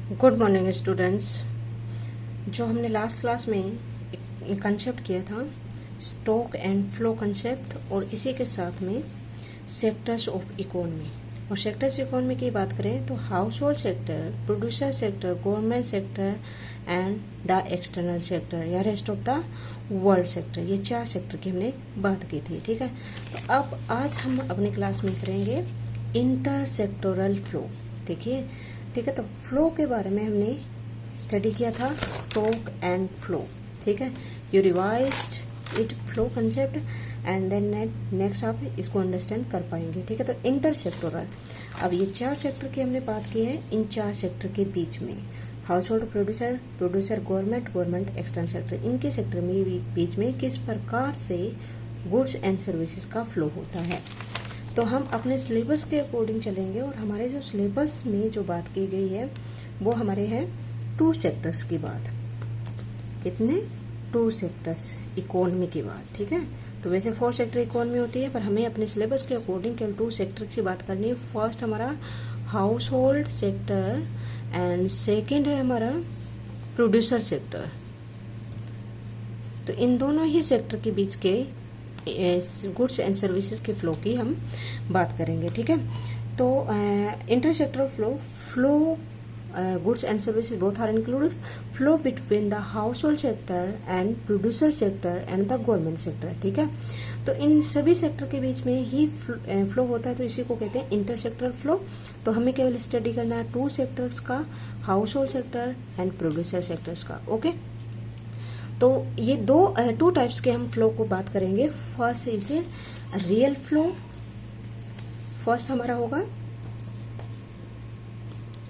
Good morning students. जो हमने last class में एक कंसेप्ट किया था स्टॉक एंड फ्लो कंसेप्ट, और इसी के साथ में सेक्टर्स ऑफ इकोनॉमी। और सेक्टर्स इकोनॉमी की बात करें तो household sector, producer sector, government sector and the external sector या rest of the world sector, ये 4 सेक्टर की हमने बात की थी। ठीक है, तो अब आज हम अपनी क्लास में करेंगे इंटर सेक्टोरल फ्लो। देखिए, ठीक है, तो फ्लो के बारे में हमने स्टडी किया था स्टॉक एंड फ्लो। ठीक है, you revised it flow concept and then next आप इसको अंडरस्टैंड कर पाएंगे। ठीक है, तो इंटर सेक्टोरल, अब ये 4 सेक्टर की हमने बात की है। इन 4 सेक्टर के बीच में house hold, producer, producer, government, government, external sector, इनके सेक्टर में बीच में किस प्रकार से गुड्स एंड सर्विसेज का फ्लो होता है। तो हम अपने सिलेबस के अकॉर्डिंग चलेंगे, और हमारे जो सिलेबस में जो बात की गई है वो हमारे हैं 2 सेक्टर्स की बात। कितने? 2 सेक्टर्स इकोनॉमी की बात। ठीक है, तो वैसे 4 सेक्टर इकोनॉमी होती है, पर हमें अपने सिलेबस के अकॉर्डिंग केवल 2 सेक्टर की बात करनी है। फर्स्ट हमारा house hold sector and second है हमारा प्रोड्यूसर सेक्टर। तो इन दोनों ही सेक्टर के बीच के गुड्स एंड सर्विसेज के फ्लो की हम बात करेंगे। ठीक है, तो inter sector flow goods and services both are included, flow between the household sector and producer sector and the government sector. ठीक है, तो इन सभी सेक्टर के बीच में ही फ्लो होता है, तो इसी को कहते हैं इंटर सेक्टर फ्लो। तो हमें केवल स्टडी करना है 2 सेक्टर्स का, house hold sector and producer sectors का। ओके, तो ये 2 टाइप्स के हम फ्लो को बात करेंगे। First is real flow, first हमारा होगा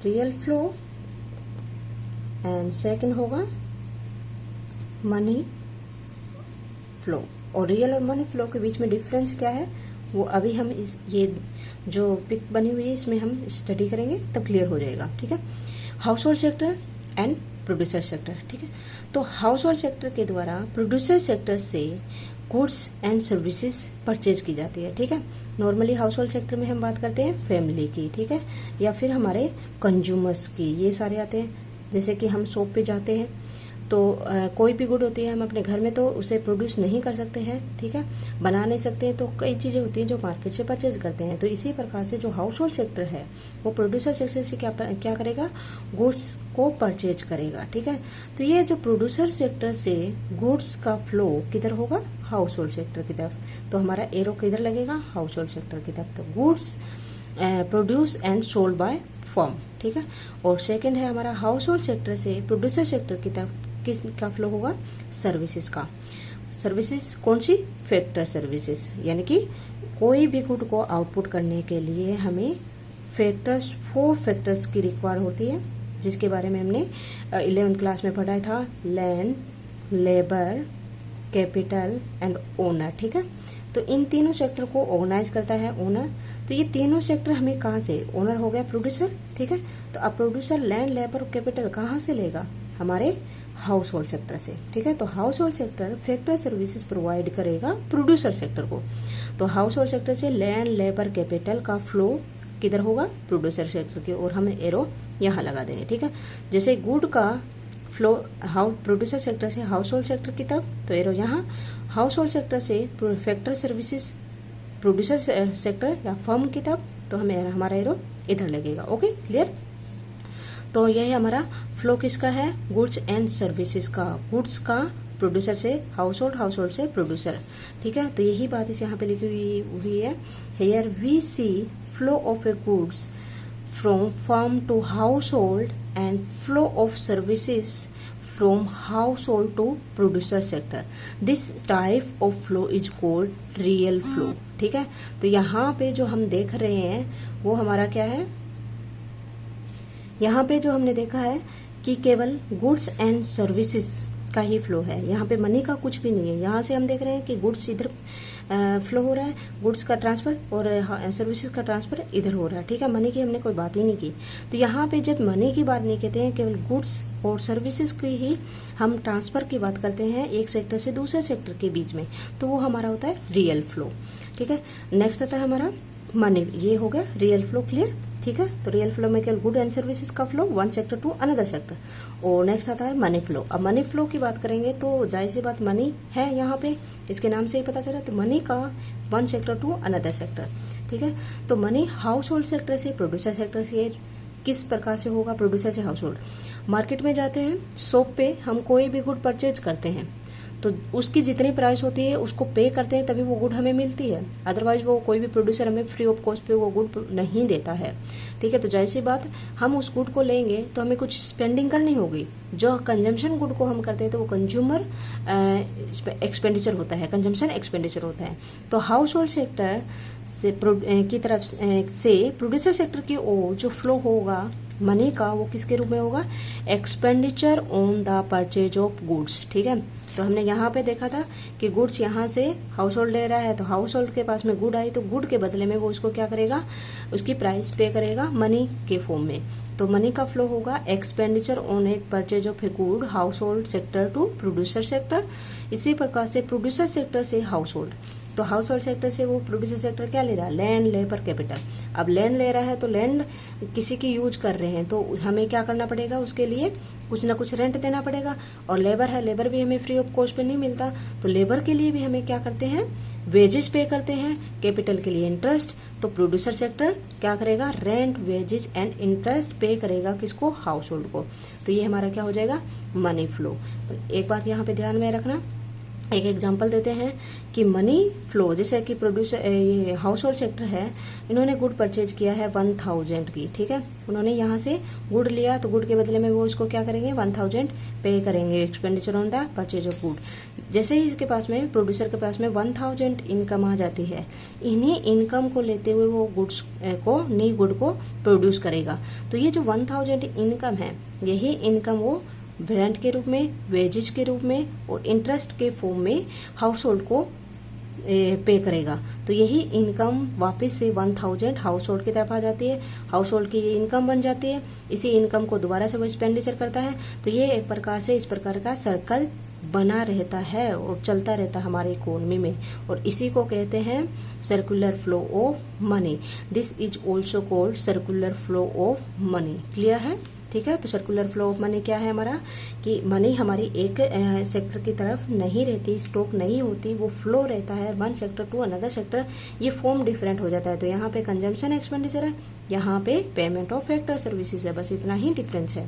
रियल फ्लो एंड सेकंड होगा मनी फ्लो। और रियल और मनी फ्लो के बीच में डिफरेंस क्या है वो अभी हम ये जो पिक बनी हुई है इसमें हम स्टडी करेंगे, तब क्लियर हो जाएगा। ठीक है, house hold sector and producer sector. ठीक है, तो हाउस होल्ड सेक्टर के द्वारा प्रोड्यूसर सेक्टर से गुड्स एंड सर्विसेज परचेज की जाती है। ठीक है, नॉर्मली हाउस होल्ड सेक्टर में हम बात करते हैं फैमिली की, ठीक है, या फिर हमारे कंज्यूमर्स की, ये सारे आते हैं। जैसे कि हम शॉप पे जाते हैं तो कोई भी गुड होती है, हम अपने घर में तो उसे प्रोड्यूस नहीं कर सकते हैं, ठीक है, बना नहीं सकते हैं, तो कई चीजें होती हैं जो मार्केट से परचेज करते हैं। तो इसी प्रकार से जो हाउस होल्ड सेक्टर है वो प्रोड्यूसर सेक्टर से क्या करेगा, गुड्स को परचेज करेगा। ठीक है, तो ये जो प्रोड्यूसर सेक्टर से गुड्स का फ्लो किधर होगा, हाउस होल्ड सेक्टर की तरफ। तो हमारा एरो किधर लगेगा, हाउस होल्ड सेक्टर की तरफ। तो goods produce and sold by firm. ठीक है, और सेकंड है हमारा हाउस होल्ड सेक्टर से प्रोड्यूसर सेक्टर की तरफ किसका फ्लो होगा, सर्विसेज का। सर्विसेज कौन सी, फैक्टर सर्विसेज, यानी कि कोई भी गुड को आउटपुट करने के लिए हमें फैक्टर्स 4 फैक्टर्स की रिक्वायर होती है, जिसके बारे में हमने 11th क्लास में पढ़ा था, land, labour, capital and owner. ठीक है, तो इन तीनों सेक्टर को ऑर्गेनाइज करता है ओनर। तो ये तीनों सेक्टर हमें कहाँ से, ओनर हो गया प्रोड्यूसर। ठीक है, तो अब प्रोड्यूसर लैंड, लेबर और कैपिटल कहाँ से लेगा, हमारे हाउस होल्ड सेक्टर से। ठीक है, तो household sector factor services provide करेगा प्रोड्यूसर सेक्टर को। तो हाउस होल्ड सेक्टर से लैंड, लेबर, कैपिटल का फ्लो किधर होगा, प्रोड्यूसर सेक्टर के, और हम एरो यहाँ लगा देंगे। ठीक है, जैसे गुड का फ्लो प्रोड्यूसर सेक्टर से हाउस होल्ड सेक्टर की तरफ, तो एरो यहाँ, हाउस होल्ड सेक्टर से फैक्टर सर्विसेज प्रोड्यूसर सेक्टर या फर्म की तरफ, तो हमें हमारा एरो इधर लगेगा। Okay, clear. तो यही हमारा फ्लो किसका है, गुड्स एंड सर्विसेज का, गुड्स का प्रोड्यूसर से हाउस होल्ड, हाउस होल्ड से प्रोड्यूसर। ठीक है, तो यही बात इस यहाँ पे लिखी हुई है, here we see flow of a goods from firm to household and flow of services from household to producer sector. This type of flow is called real flow. ठीक है, तो यहाँ पे जो हम देख रहे हैं वो हमारा क्या है, यहाँ पे जो हमने देखा है कि केवल गुड्स एंड सर्विसेज का ही फ्लो है, यहाँ पे मनी का कुछ भी नहीं है। यहाँ से हम देख रहे हैं कि गुड्स इधर फ्लो हो रहा है, गुड्स का ट्रांसफर, और सर्विसेज का ट्रांसफर इधर हो रहा है। ठीक है, मनी की हमने कोई बात ही नहीं की। तो यहाँ पे जब मनी की बात नहीं कहते हैं, केवल गुड्स और सर्विसेज की ही हम ट्रांसफर की बात करते हैं एक सेक्टर से दूसरे सेक्टर के बीच में, तो वो हमारा होता है रियल फ्लो। ठीक है, नेक्स्ट आता है हमारा मनी, ये हो गया रियल फ्लो। क्लियर। ठीक है। तो रियल फ्लो में केवल गुड एंड सर्विसेज का flow one sector to another sector. और नेक्स्ट आता है मनी फ्लो। अब मनी फ्लो की बात करेंगे तो जाहिर सी बात मनी है यहाँ पे, इसके नाम से ही पता चला। तो मनी का one sector to another sector, ठीक है। तो मनी हाउस होल्ड सेक्टर से प्रोड्यूसर सेक्टर से किस प्रकार से होगा? प्रोड्यूसर से हाउस होल्ड। मार्केट में जाते हैं, शॉप पे हम कोई भी गुड परचेज करते हैं तो उसकी जितनी प्राइस होती है उसको पे करते हैं तभी वो गुड हमें मिलती है, अदरवाइज वो कोई भी प्रोड्यूसर हमें फ्री ऑफ कॉस्ट पे वो गुड नहीं देता है, ठीक है। तो जैसी बात हम उस गुड को लेंगे तो हमें कुछ स्पेंडिंग करनी होगी। जो कंजम्पशन गुड को हम करते हैं तो वो कंज्यूमर एक्सपेंडिचर होता है, कंजम्पशन एक्सपेंडिचर होता है। तो हाउस होल्ड सेक्टर से की तरफ से प्रोड्यूसर सेक्टर की ओर जो फ्लो होगा मनी का वो किसके रूप में होगा? Expenditure on the purchase of goods, ठीक है। तो हमने यहाँ पे देखा था कि गुड्स यहाँ से हाउस होल्ड ले रहा है, तो हाउस होल्ड के पास में गुड आई तो गुड के बदले में वो उसको क्या करेगा? उसकी प्राइस पे करेगा मनी के फॉर्म में। तो मनी का फ्लो होगा expenditure on a purchase of a good household sector to producer sector. इसी प्रकार से प्रोड्यूसर सेक्टर से हाउस होल्ड, तो हाउस होल्ड सेक्टर से वो प्रोड्यूसर सेक्टर क्या ले रहा है? Land, labour, capital. अब लैंड ले रहा है तो लैंड किसी की यूज कर रहे हैं तो हमें क्या करना पड़ेगा? उसके लिए कुछ ना कुछ रेंट देना पड़ेगा। और लेबर है, लेबर भी हमें फ्री ऑफ कॉस्ट पे नहीं मिलता, तो लेबर के लिए भी हमें क्या करते हैं? वेजेस पे करते हैं। कैपिटल के लिए इंटरेस्ट। तो प्रोड्यूसर सेक्टर क्या करेगा? रेंट, वेजेस एंड इंटरेस्ट पे करेगा किसको? हाउस होल्ड को। तो ये हमारा क्या हो जाएगा? Money flow. एक बात यहाँ पे ध्यान में रखना, एक एग्जांपल देते हैं कि मनी फ्लो, जैसे कि प्रोड्यूसर ये हाउस होल्ड सेक्टर है, इन्होंने गुड परचेज किया है 1000 की, ठीक है। उन्होंने यहाँ से गुड लिया तो गुड के बदले में वो इसको क्या करेंगे? 1000 पे करेंगे, expenditure on the purchase of good. जैसे ही इसके पास में प्रोड्यूसर के पास में 1000 इनकम आ जाती है, इन्हीं इनकम को लेते हुए वो गुड्स को, नई गुड को प्रोड्यूस करेगा। तो ये जो 1000 इनकम है, यही इनकम वो रेंट के रूप में, वेजेज के रूप में और इंटरेस्ट के फॉर्म में हाउस होल्ड को पे करेगा। तो यही इनकम वापस से 1000 हाउस होल्ड की तरफ आ जाती है, हाउस होल्ड की ये इनकम बन जाती है। इसी इनकम को दोबारा से वो एक्सपेंडिचर करता है। तो ये एक प्रकार से इस प्रकार का सर्कल बना रहता है और चलता रहता है हमारे इकोनॉमी में, और इसी को कहते हैं circular flow of money. This is also called circular flow of money. Clear है? ठीक है। तो सर्कुलर फ्लो ऑफ मनी क्या है हमारा? कि मनी हमारी एक सेक्टर की तरफ नहीं रहती, स्टॉक नहीं होती, वो फ्लो रहता है one sector to another sector. ये फॉर्म डिफरेंट हो जाता है। तो यहाँ पे कंजम्पशन एक्सपेंडिचर है, यहाँ पे पेमेंट ऑफ फैक्टर सर्विसेज है, बस इतना ही डिफरेंस है।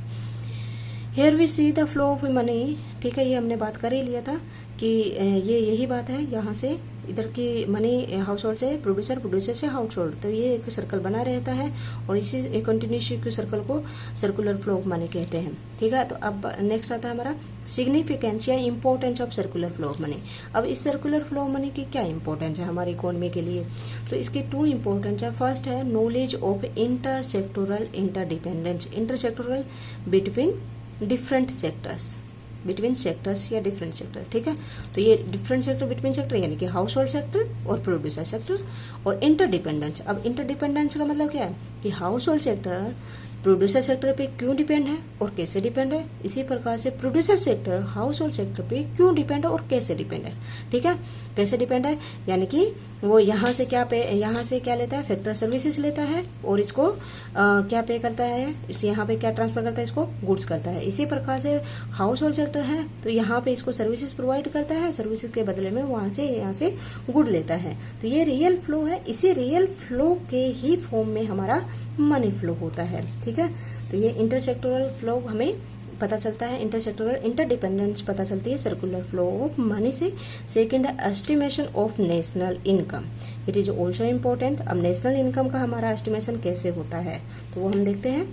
Here we see the flow of money, ठीक है। ये हमने बात कर ही लिया था कि ये यही बात है, यहाँ से इधर की मनी हाउस होल्ड से प्रोड्यूसर, प्रोड्यूसर से हाउस होल्ड, तो ये एक सर्कल बना रहता है और इसी कंटिन्यूस सर्कल को सर्कुलर फ्लो ऑफ मनी कहते हैं, ठीक है। तो अब नेक्स्ट आता है हमारा सिग्निफिकेंस या importance of circular flow of money. अब इस सर्कुलर फ्लो ऑफ मनी की क्या इंपॉर्टेंस है हमारी इकोनॉमी के लिए? तो इसकी 2 इंपॉर्टेंस है। फर्स्ट है knowledge of inter sectoral interdependence, inter sectoral between different sectors, between sectors या डिफरेंट सेक्टर, ठीक है। तो ये डिफरेंट सेक्टर, बिटवीन सेक्टर यानी कि हाउस होल्ड सेक्टर और प्रोड्यूसर सेक्टर। और इंटरडिपेंडेंस, अब इंटरडिपेंडेंस का मतलब क्या है कि house hold sector producer sector पे क्यों डिपेंड है और कैसे डिपेंड है, इसी प्रकार से producer sector house hold sector पे क्यों डिपेंड है और कैसे डिपेंड है, ठीक है। कैसे डिपेंड है यानी कि वो यहाँ से क्या लेता है? फैक्टर सर्विसेज लेता है और इसको क्या पे करता है? यहाँ पे क्या ट्रांसफर करता है? इसको गुड्स करता है। इसी प्रकार से हाउस होल्ड सेक्टर है तो यहाँ पे इसको सर्विसेज प्रोवाइड करता है, सर्विसेज के बदले में यहाँ से गुड लेता है। तो ये रियल फ्लो है। इसी रियल फ्लो के ही फॉर्म में हमारा मनी फ्लो होता है, ठीक है। तो ये इंटरसेक्टोरल फ्लो हमें पता चलता है, इंटरसेक्टोरल इंटरडिपेंडेंस पता चलती है सर्कुलर फ्लो ऑफ मनी से। सेकंड है estimation of national income, it is also important. अब नेशनल इनकम का हमारा एस्टिमेशन कैसे होता है तो वो हम देखते हैं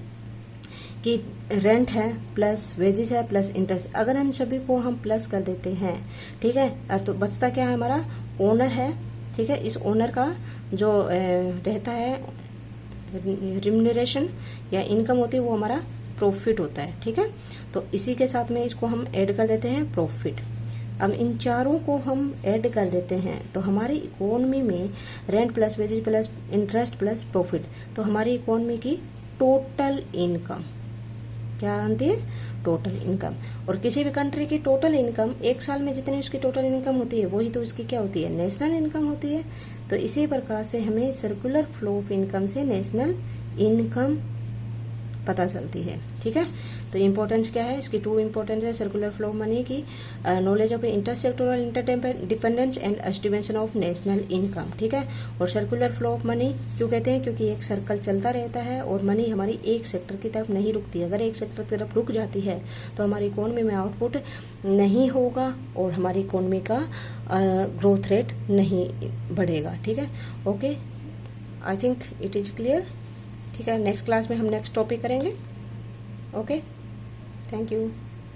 कि रेंट है प्लस वेजेस है प्लस इंटरेस्ट, अगर हम सभी को हम प्लस कर देते हैं, ठीक है, तो बचता क्या है? हमारा ओनर है, ठीक है। इस ओनर का जो रहता है रिम्यूनरेशन या इनकम होती है वो हमारा प्रॉफिट होता है, ठीक है। तो इसी के साथ में इसको हम ऐड कर देते हैं प्रॉफिट। अब इन चारों को हम ऐड कर देते हैं तो हमारी इकोनॉमी में rent plus wages plus interest plus profit, तो हमारी इकोनॉमी की टोटल इनकम क्या आती है? Total income. और किसी भी कंट्री की टोटल इनकम एक साल में जितनी उसकी टोटल इनकम होती है वही तो उसकी क्या होती है? नेशनल इनकम होती है। तो इसी प्रकार से हमें सर्कुलर फ्लो ऑफ इनकम से नेशनल इनकम पता चलती है। ठीक है, तो इम्पोर्टेंस क्या है इसकी? 2 इम्पोर्टेंस है सर्कुलर फ्लो ऑफ मनी की, knowledge of intersectoral interdependence and estimation of national income. ठीक है, और सर्कुलर फ्लो ऑफ मनी क्यों कहते हैं? क्योंकि एक सर्कल चलता रहता है और मनी हमारी एक सेक्टर की तरफ नहीं रुकती है। अगर एक सेक्टर की तरफ रुक जाती है तो हमारी इकोनॉमी में आउटपुट नहीं होगा और हमारी इकोनॉमी का ग्रोथ रेट नहीं बढ़ेगा। ठीक है, okay, I think it is clear. ठीक है, नेक्स्ट क्लास में हम नेक्स्ट टॉपिक करेंगे। Okay, thank you.